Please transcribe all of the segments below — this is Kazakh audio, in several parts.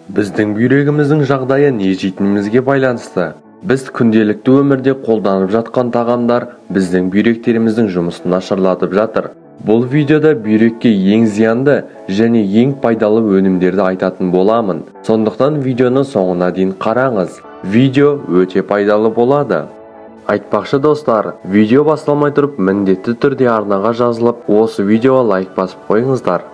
Біздің бүйрегіміздің жағдайы не жейтінімізге байланысты. Біз күнделікті өмірде қолданып жатқан тағамдар біздің бүйректеріміздің жұмысын нашарлатып жатыр. Бұл видеода бүйрекке ең зиянды және ең пайдалы өнімдерді айтатын боламын. Сондықтан видеоны соңына дейін қараңыз. Видео өте пайдалы болады. Айтпақшы достар, видео басталмай тұрып міндетті түрде арнаға жазылып, осы видеоға лайк басып қойыңыздар.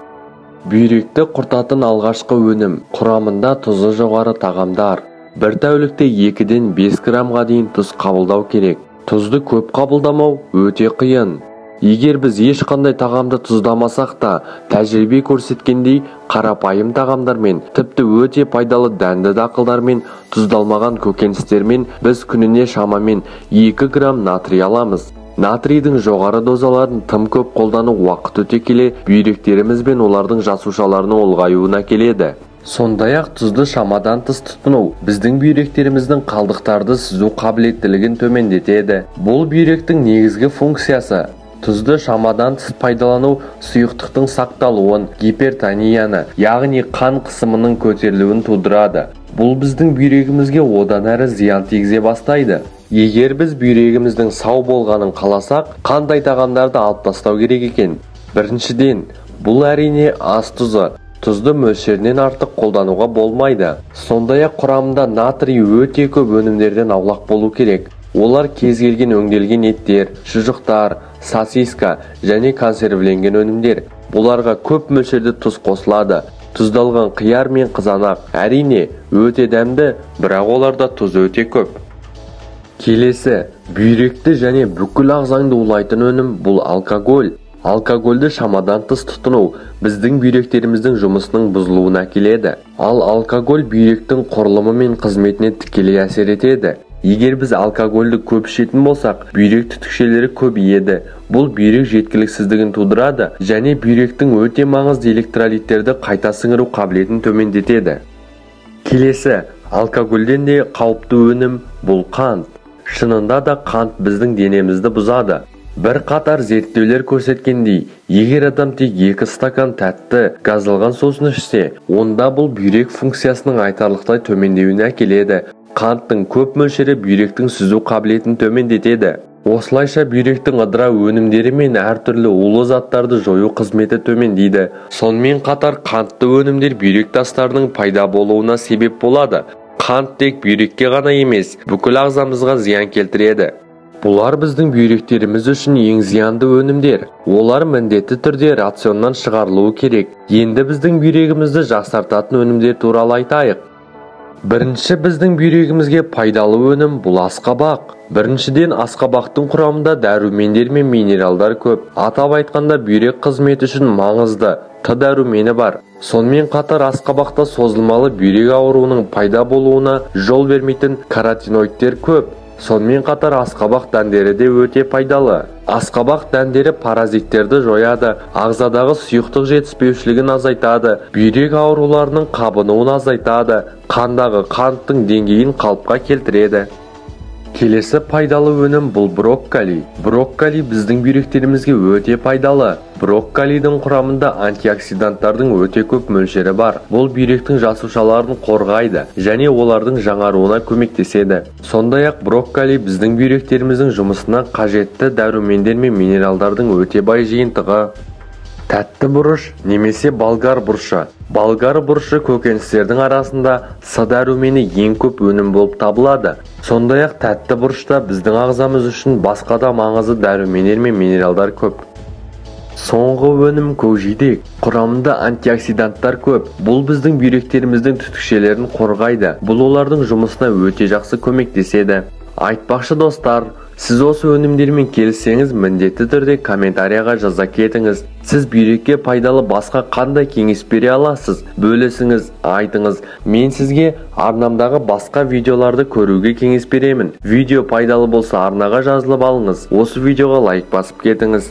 Бүйректі құртатын алғашқы өнім, құрамында тұзы жоғары тағамдар. Бір тәулікте 2-ден 5 граммға дейін тұз қабылдау керек. Тұзды көп қабылдамау өте қиын. Егер біз ешқандай тағамды тұздамасақ та, тәжірибе көрсеткендей, қарапайым тағамдармен, тіпті өте пайдалы дәнді дақылдармен, тұздалмаған көкөністермен біз күніне шамамен 2 грамм натрий аламыз. Натрийдің жоғары дозаларын тым көп қолдану уақыт өте келе, бүйректеріміз бен олардың жасушаларының ұлғаюына келеді. Сондай-ақ тұзды шамадан тыс тұтыну біздің бүйректеріміздің қалдықтарды сызу қабілеттілігін төмендетеді. Бұл бүйректің негізгі функциясы. Тұзды шамадан тыс пайдалану сұйықтықтың сақталуын, гипертонияны, яғни қан қысымының көтерілуін тудырады. Бұл біздің бүйрегімізге одан әрі зиян тигізе бастайды. Егер біз бүйрегіміздің сау болғанын қаласақ, қандай тағамдарды алып тастау керек екен? Біріншіден, бұл әрине ас тұзы. Тұзды мөлшерінен артық қолдануға болмайды. Сондай-ақ құрамында натрий өте көп өнімдерден аулақ болу керек. Олар кез келген өңделген еттер, шұжықтар, сосиска және консервіленген өнімдер. Бұларға көп мөлшерде тұз қосылады. Тұздалған қияр мен қызанақ әрине өте дәмді, бірақ оларда тұз өте көп. Келесі, бүйректі және бүкіл ағзаңды улайтын өнім бұл алкоголь. Алкогольді шамадан тыс тұтыну біздің бүйректеріміздің жұмысының бұзылуына келеді. Ал алкоголь бүйректің құрылымы мен қызметіне тікелей әсер етеді. Егер біз алкогольді көп ішетін болсақ, бүйрек түтікшелері көбейеді. Бұл бүйрек жеткіліксіздігін тудырады және бүйректің өте маңызды электролиттерді қайта сіңіру қабілетін төмендетеді. Келесі, алкогольден де қауіпті өнім бұл қант. Шынында да қант біздің денемізді бұзады. Бір қатар зерттеулер көрсеткендей, егер адам тек 2 стакан тәтті, газдалған сусын ішсе, онда бұл бүйрек функциясының айтарлықтай төмендеуіне әкеледі. Қанттың көп мөлшері бүйректің сүзу қабілетін төмендетеді. Осылайша бүйректің ыдырау өнімдері мен әртүрлі улы заттарды жою қызметі төмендейді. Сонымен қатар қантты өнімдер бүйрек тастарының пайда болуына себеп болады. Қант тек бүйрекке ғана емес, бүкіл ағзамызға зиян келтіреді. Бұлар біздің бүйректеріміз үшін ең зиянды өнімдер. Олар міндетті түрде рационнан шығарылуы керек. Енді біздің бүйрегімізді жақсартатын өнімдер туралы айтайық. Бірінші біздің бүйрегімізге пайдалы өнім бұл асқабақ. Біріншіден, асқабақтың құрамында дәрумендер мен минералдар көп. Атап айтқанда бүйрек қызметі үшін маңызды Т дәрумені бар. Сонымен қатар асқабақта созылмалы бүйрек ауруының пайда болуына жол бермейтін каротиноидтер көп. Сонымен қатар асқабақ дәндері де өте пайдалы. Асқабақ дәндері паразиттерді жояды, ағзадағы сұйықтық жетіспеушілігін азайтады, бүйрек ауруларының қабынуын азайтады, қандағы қанттың деңгейін қалыпқа келтіреді. Келесі пайдалы өнім бұл брокколи. Брокколи біздің бүйректерімізге өте пайдалы. Брокколидің құрамында антиоксиданттардың өте көп мөлшері бар. Бұл бүйректің жасушаларын қорғайды және олардың жаңаруына көмектеседі. Сондай-ақ брокколи біздің бүйректеріміздің жұмысына қажетті дәрумендер мен минералдардың өте бай жиынтығы. Тәтті бұрыш немесе болгар бұрышы. Болгар бұрышы көкөністердің арасында С дәрумені ең көп өнім болып табылады. Сондай-ақ тәтті бұрышта біздің ағзамыз үшін басқа да маңызды дәрумендер мен минералдар көп. Соңғы өнім көкжидек. Құрамында антиоксиданттар көп. Бұл біздің бүйректеріміздің түтікшелерін қорғайды. Бұл олардың жұмысына өте жақсы көмектеседі. Айтпақшы достар, сіз осы өнімдермен келіссеңіз, міндетті түрде комментарияға жаза кетіңіз. Сіз бүйрекке пайдалы басқа қандай кеңес бере аласыз? Бөлісіңіз, айтыңыз. Мен сізге арнамдағы басқа видеоларды көруге кеңес беремін. Видео пайдалы болса арнаға жазылып алыңыз. Осы видеоға лайк басып кетіңіз.